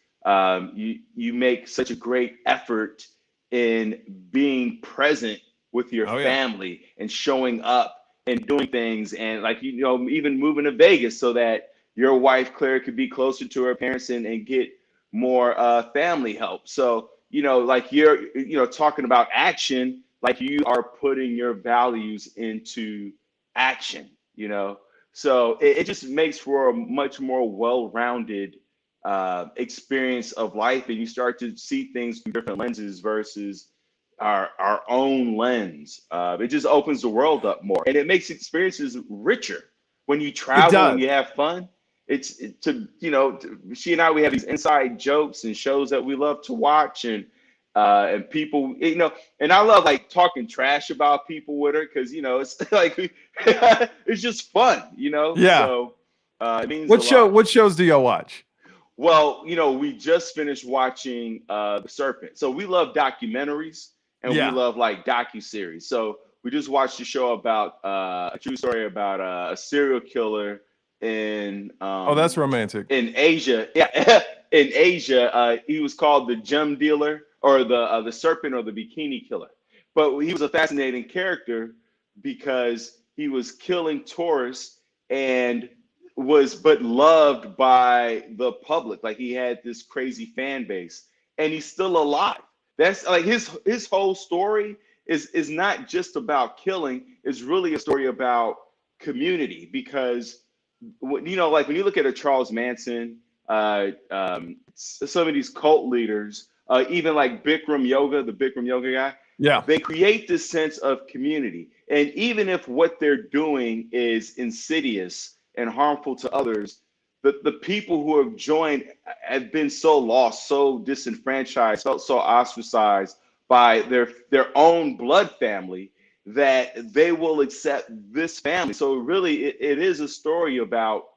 you make such a great effort in being present with your Oh, yeah. family and showing up and doing things, and like, you know, even moving to Vegas so that your wife Claire could be closer to her parents and get more family help. So, you know, like you're, you know, talking about action, like you are putting your values into action, you know. So it just makes for a much more well-rounded experience of life, and you start to see things through different lenses versus our own lens. It just opens the world up more, and it makes experiences richer when you It travel and does. you have fun. To, you know, she and I, we have these inside jokes and shows that we love to watch, and people, you know, and I love like talking trash about people with her because, you know, it's like it's just fun, you know. Yeah. So it means a lot. What shows do y'all watch? Well, you know, we just finished watching The Serpent. So we love documentaries and we Yeah. love like docu-series. So we just watched a show about a true story about a serial killer in Oh, that's romantic. Asia. Yeah, in Asia. He was called the gem dealer or the serpent or the bikini killer. But he was a fascinating character because he was killing tourists and was but loved by the public. Like he had this crazy fan base, and he's still alive. That's like his whole story is not just about killing. It's really a story about community because, you know, like when you look at a Charles Manson, some of these cult leaders, even like Bikram Yoga, the Bikram Yoga guy, Yeah. they create this sense of community. And even if what they're doing is insidious and harmful to others, the people who have joined have been so lost, so disenfranchised, felt so ostracized by their own blood family that they will accept this family. So really, it is a story about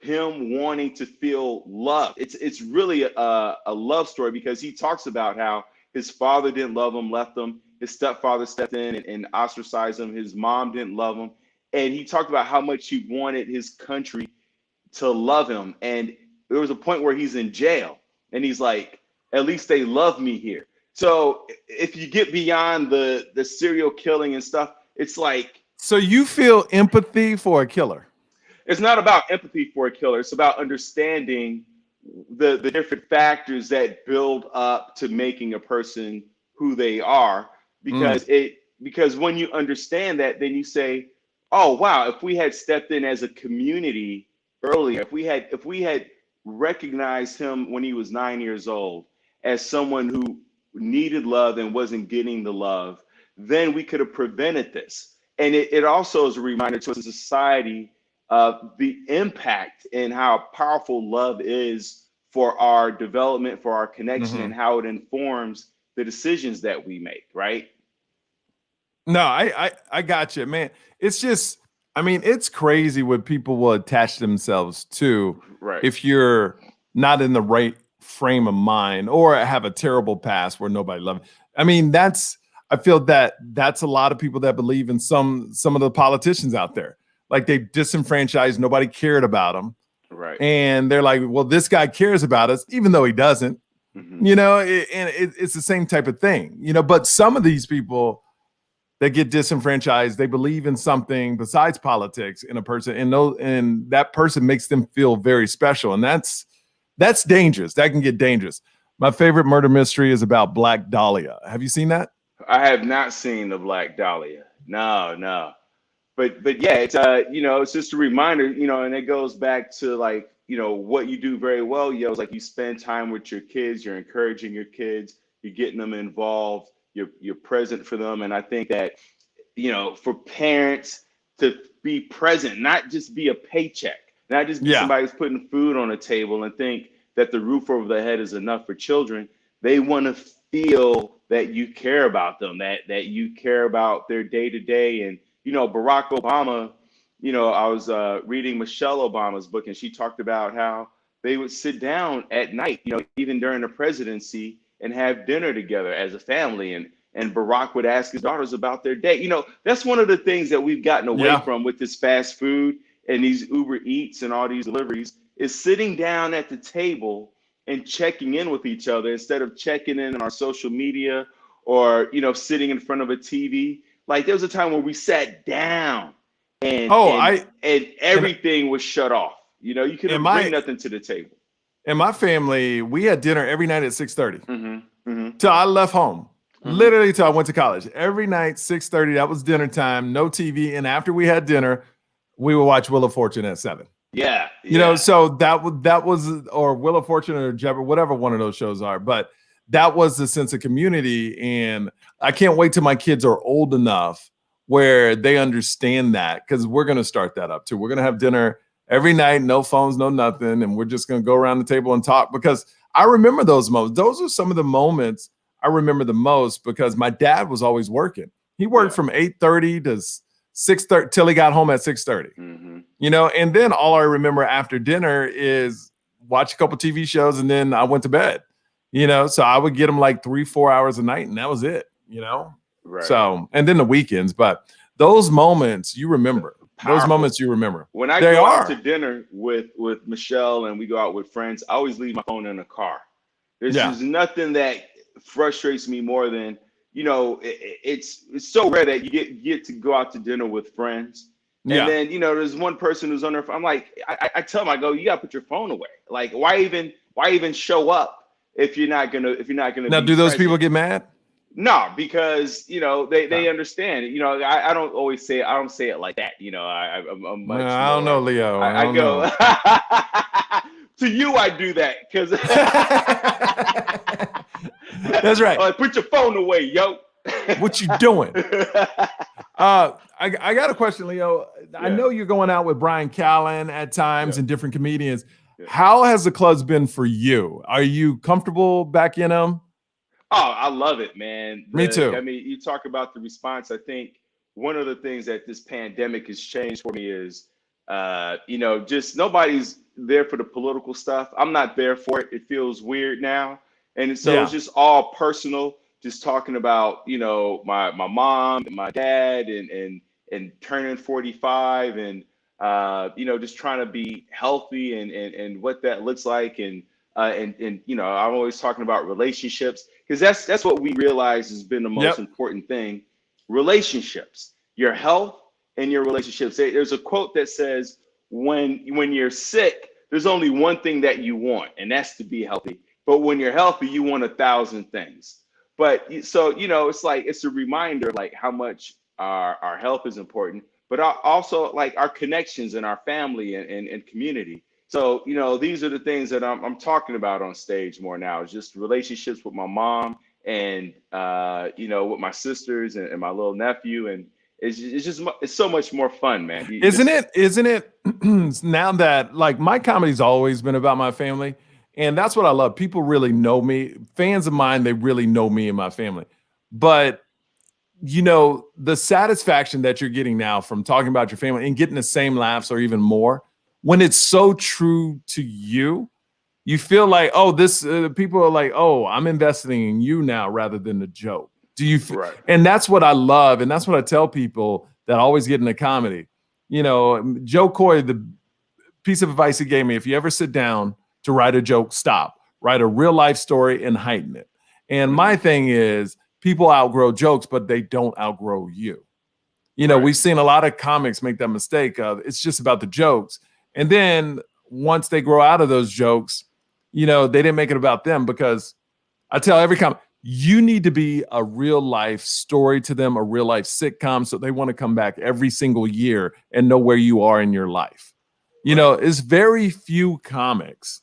him wanting to feel love. It's really a love story because he talks about how his father didn't love him, left him. His stepfather stepped in and ostracized him. His mom didn't love him. And he talked about how much he wanted his country to love him. And there was a point where he's in jail and he's like, at least they love me here. So if you get beyond the serial killing and stuff, it's like, So you feel empathy for a killer? it's not about empathy for a killer. It's about understanding the different factors that build up to making a person who they are. because when you understand that, then you say, oh wow, if we had stepped in as a community earlier, if we had recognized him when he was 9 years old as someone who needed love and wasn't getting the love, then we could have prevented this. And it also is a reminder to us as a society of the impact and how powerful love is for our development, for our connection, and how it informs the decisions that we make, right? No, I got you, man. It's just, I mean, it's crazy what people will attach themselves to Right. if you're not in the right frame of mind or have a terrible past where nobody loves you. I mean, I feel that's a lot of people that believe in some of the politicians out there. Like they disenfranchised, nobody cared about them. Right. And they're like, well, this guy cares about us, even though he doesn't. You know, it's the same type of thing, you know, but some of these people that get disenfranchised, they believe in something besides politics in a person, and that person makes them feel very special. And that's dangerous. That can get dangerous. My favorite murder mystery is about Black Dahlia. Have you seen that? I have not seen the Black Dahlia. No. But yeah, it's you know, it's just a reminder, you know, and it goes back to like, you know, what you do very well, yo, is like you spend time with your kids, you're encouraging your kids, you're getting them involved, you're present for them. And I think that, you know, for parents to be present, not just be a paycheck, not just be somebody who's putting food on the table and think that the roof over their head is enough for children. They want to feel that you care about them, that you care about their day to day. And, you know, Barack Obama, you know, I was reading Michelle Obama's book, and she talked about how they would sit down at night, you know, even during the presidency, and have dinner together as a family. And Barack would ask his daughters about their day. You know, that's one of the things that we've gotten away from with this fast food and these Uber Eats and all these deliveries, is sitting down at the table and checking in with each other instead of checking in on our social media or, you know, sitting in front of a TV. Like there was a time when we sat down and everything was shut off. You know, you couldn't bring nothing to the table. In my family, we had dinner every night at 6:30 till I left home. Literally till I went to college. Every night, 6:30, that was dinner time, no TV. And after we had dinner, we would watch Wheel of Fortune at 7. Yeah. You know, so that was, or Wheel of Fortune or Jeopardy, whatever one of those shows are. But that was the sense of community. And I can't wait till my kids are old enough where they understand that, because we're going to start that up too. We're going to have dinner every night, no phones, no nothing. And we're just going to go around the table and talk, because I remember those moments. Those are some of the moments I remember the most, because my dad was always working. He worked from 8:30 to 6:30 till he got home at 6:30. You know, and then all I remember after dinner is watch a couple TV shows, and then I went to bed. You know, so I would get them like 3-4 hours a night, and that was it. You know, so, and then the weekends. But those moments you remember. Powerful. Those moments you remember. When I go out to dinner with Michelle and we go out with friends, I always leave my phone in the car. There's nothing that frustrates me more than, you know, it's so rare that you get to go out to dinner with friends, and then, you know, there's one person who's on their phone. I'm like, I tell them, I go, you gotta put your phone away. Like, why even show up if you're not gonna now, do those people get mad? No, because, you know, they understand. You know, I don't always say it. I don't say it like that. You know, I'm much more, I don't know, Leo. I go to you. I do that because that's right. Put your phone away, yo. What you doing? I got a question, Leo. I know you're going out with Brian Callen at times and different comedians. How has the clubs been for you? Are you comfortable back in them? Oh, I love it, man. Me too. I mean, you talk about the response. I think one of the things that this pandemic has changed for me is, you know, just nobody's there for the political stuff. I'm not there for it. It feels weird now. And so it's just all personal, just talking about, you know, my mom and my dad and turning 45 and, you know, just trying to be healthy and what that looks like. And, you know, I'm always talking about relationships, because that's what we realize has been the most important thing. Relationships, your health and your relationships. There's a quote that says, when you're sick, there's only one thing that you want, and that's to be healthy. But when you're healthy, you want 1,000 things. But so, it's like, it's a reminder, like, how much our health is important, but also like our connections and our family and community. So, these are the things that I'm talking about on stage more now, is just relationships with my mom and, with my sisters and my little nephew. And it's so much more fun, man. Isn't it now that, like, my comedy's always been about my family, and that's what I love. People really know me. Fans of mine, they really know me and my family. But the satisfaction that you're getting now from talking about your family and getting the same laughs or even more, when it's so true to you, you feel like, oh, this people are like, oh, I'm investing in you now rather than the joke. Do you? Right. And that's what I love, and that's what I tell people that always get into comedy. Joe Coy, the piece of advice he gave me: if you ever sit down to write a joke, stop, write a real life story, and heighten it. And my thing is, people outgrow jokes, but they don't outgrow you. Right. We've seen a lot of comics make that mistake of it's just about the jokes, and then once they grow out of those jokes, they didn't make it about them. Because I tell every comic, you need to be a real life story to them, a real life sitcom, so they want to come back every single year and know where you are in your life. It's very few comics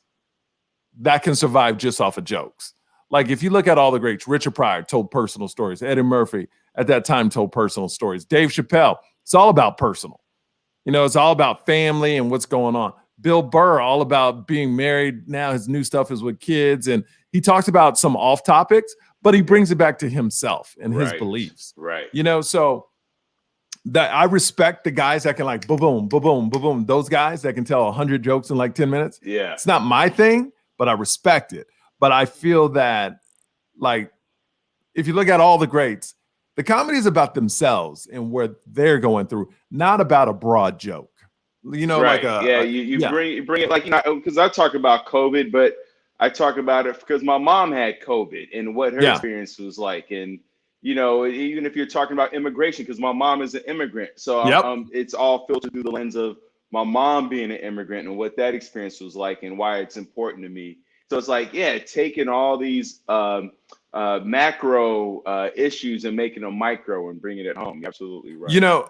that can survive just off of jokes. Like, if you look at all the greats, Richard Pryor told personal stories. Eddie Murphy at that time told personal stories. Dave Chappelle, it's all about personal. It's all about family and what's going on. Bill Burr, all about being married. Now his new stuff is with kids. And he talks about some off topics, but he brings it back to himself and his beliefs. Right. So that I respect the guys that can, like, boom, boom, boom, boom, boom, boom. Those guys that can tell 100 jokes in like 10 minutes. Yeah. It's not my thing, but I respect it. But I feel that, like, if you look at all the greats, the comedy is about themselves and what they're going through, not about a broad joke. Right. Like you bring it, like, because I talk about COVID, but I talk about it because my mom had COVID and what her experience was like. And, even if you're talking about immigration, because my mom is an immigrant. So it's all filtered through the lens of my mom being an immigrant and what that experience was like and why it's important to me. So it's like, taking all these macro issues and making them micro and bringing it home. You're absolutely right.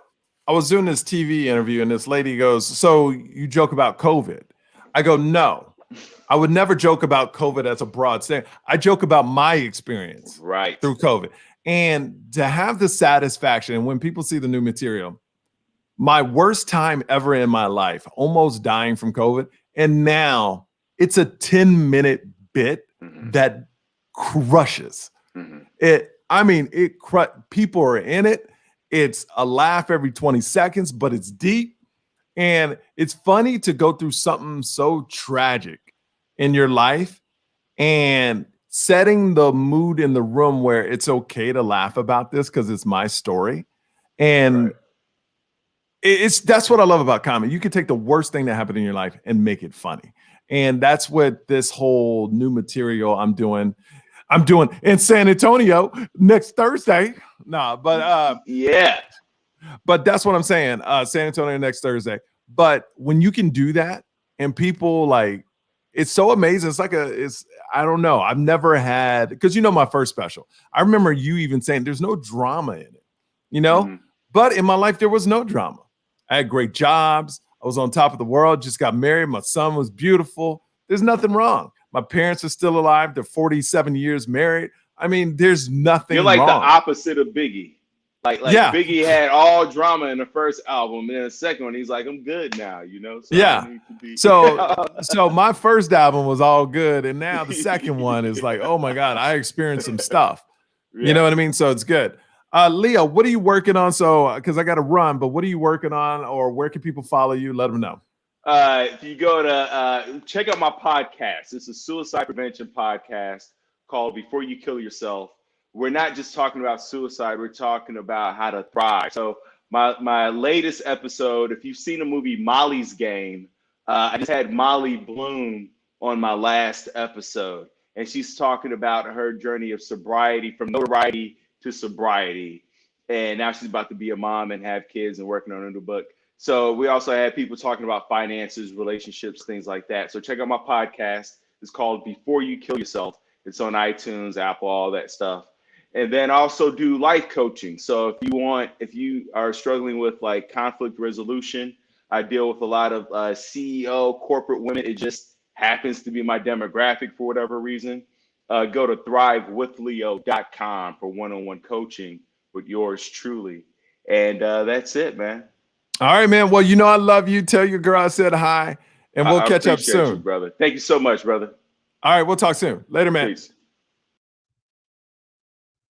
I was doing this TV interview and this lady goes, so you joke about COVID? I go, no, I would never joke about COVID as a broad statement. I joke about my experience through COVID. And to have the satisfaction, and when people see the new material, my worst time ever in my life, almost dying from COVID, and now it's a 10-minute bit that crushes. People are in it. It's a laugh every 20 seconds, but it's deep. And it's funny to go through something so tragic in your life and setting the mood in the room where it's okay to laugh about this because it's my story. And that's what I love about comedy. You can take the worst thing that happened in your life and make it funny. And that's what this whole new material I'm doing in San Antonio next Thursday. But that's what I'm saying. San Antonio next Thursday. But when you can do that and people, like, it's so amazing. I don't know. I've never had, because my first special, I remember you even saying there's no drama in it, but in my life, there was no drama. I had great jobs. I was on top of the world, just got married. My son was beautiful. There's nothing wrong. My parents are still alive. They're 47 years married. I mean, there's nothing wrong. You're like the opposite of Biggie. Like Biggie had all drama in the first album, and then the second one, he's like, I'm good now, So So my first album was all good, and now the second one is like, oh my God, I experienced some stuff. You know what I mean? So it's good. Leo, what are you working on? So, because I got to run, but what are you working on, or where can people follow you? Let them know. If you go to check out my podcast, it's a suicide prevention podcast called Before You Kill Yourself. We're not just talking about suicide, we're talking about how to thrive. So my latest episode, if you've seen the movie Molly's Game, I just had Molly Bloom on my last episode. And she's talking about her journey of sobriety, from notoriety to sobriety. And now she's about to be a mom and have kids and working on a new book. So we also had people talking about finances, relationships, things like that. So check out my podcast. It's called Before You Kill Yourself. It's on iTunes, Apple, all that stuff. And then also do life coaching. So if you are struggling with like conflict resolution, I deal with a lot of CEO corporate women. It just happens to be my demographic for whatever reason. Go to thrivewithleo.com for one-on-one coaching with yours truly. And that's it, man. All right, man. Well, you know I love you. Tell your girl I said hi, and we'll catch up appreciate you, soon. brother. Thank you so much, brother. All right, we'll talk soon. Later, man. Peace.